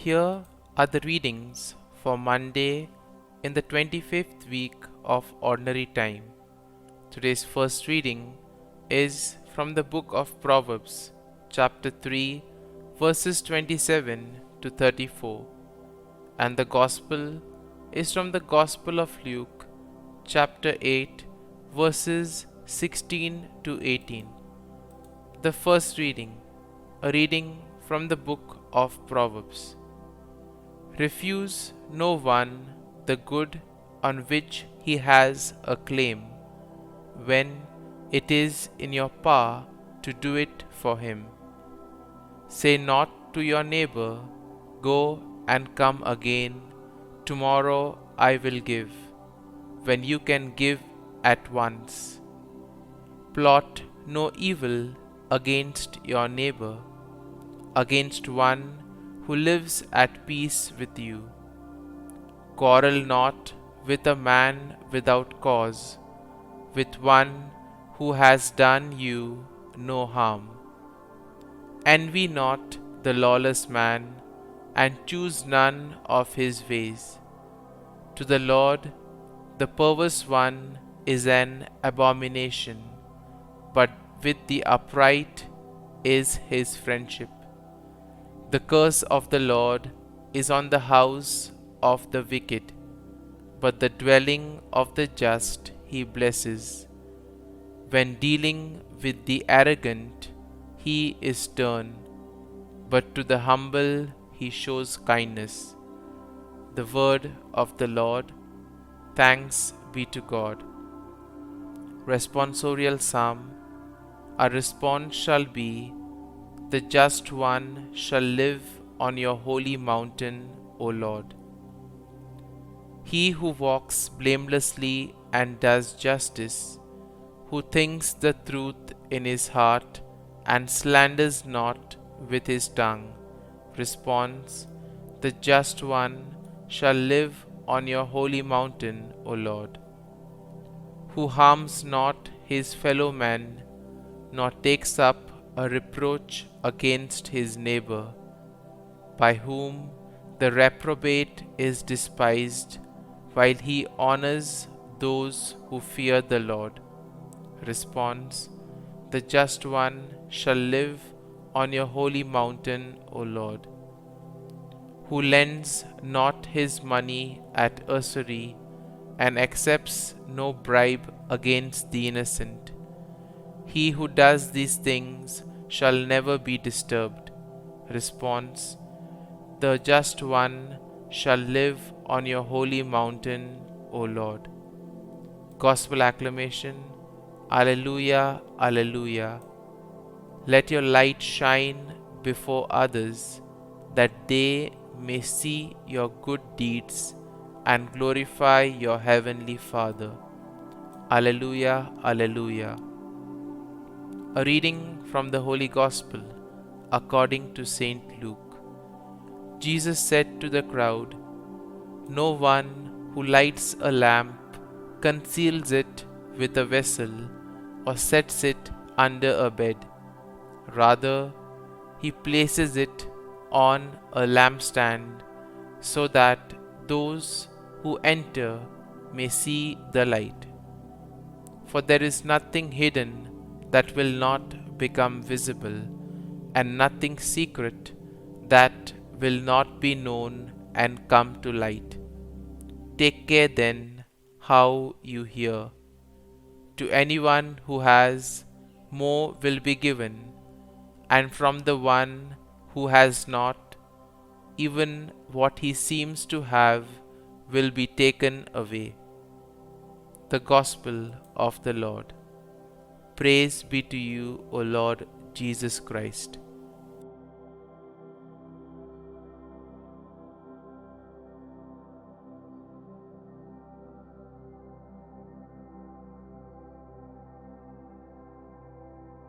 Here are the readings for Monday in the 25th week of Ordinary Time. Today's first reading is from the book of Proverbs, chapter 3, verses 27 to 34, and the Gospel is from the Gospel of Luke, chapter 8, verses 16 to 18. The first reading, a reading from the book of Proverbs. Refuse no one the good on which he has a claim, when it is in your power to do it for him. Say not to your neighbor, go and come again, tomorrow I will give, when you can give at once. Plot no evil against your neighbor, against one who lives at peace with you. Quarrel not with a man without cause, with one who has done you no harm. Envy not the lawless man, and choose none of his ways. To the Lord the perverse one is an abomination, but with the upright is his friendship. The curse of the Lord is on the house of the wicked, but the dwelling of the just he blesses. When dealing with the arrogant, he is stern, but to the humble he shows kindness. The word of the Lord. Thanks be to God. Responsorial Psalm. Our response shall be, the just one shall live on your holy mountain, O Lord. He who walks blamelessly and does justice, who thinks the truth in his heart and slanders not with his tongue, responds, the just one shall live on your holy mountain, O Lord. Who harms not his fellow man, nor takes up a reproach against his neighbor, by whom the reprobate is despised, while he honors those who fear the Lord. Response: the just one shall live on your holy mountain, O Lord. Who lends not his money at usury, and accepts no bribe against the innocent. He who does these things shall never be disturbed. Response: the just one shall live on your holy mountain, O Lord. Gospel acclamation. Alleluia, Alleluia. Let your light shine before others, that they may see your good deeds and glorify your heavenly Father. Alleluia, Alleluia. A reading from the Holy Gospel according to Saint Luke. Jesus said to the crowd, no one who lights a lamp conceals it with a vessel or sets it under a bed. Rather, he places it on a lampstand, so that those who enter may see the light. For there is nothing hidden that will not become visible, and nothing secret that will not be known and come to light. Take care then how you hear. To anyone who has, more will be given, and from the one who has not, even what he seems to have will be taken away. The Gospel of the Lord. Praise be to you, O Lord Jesus Christ.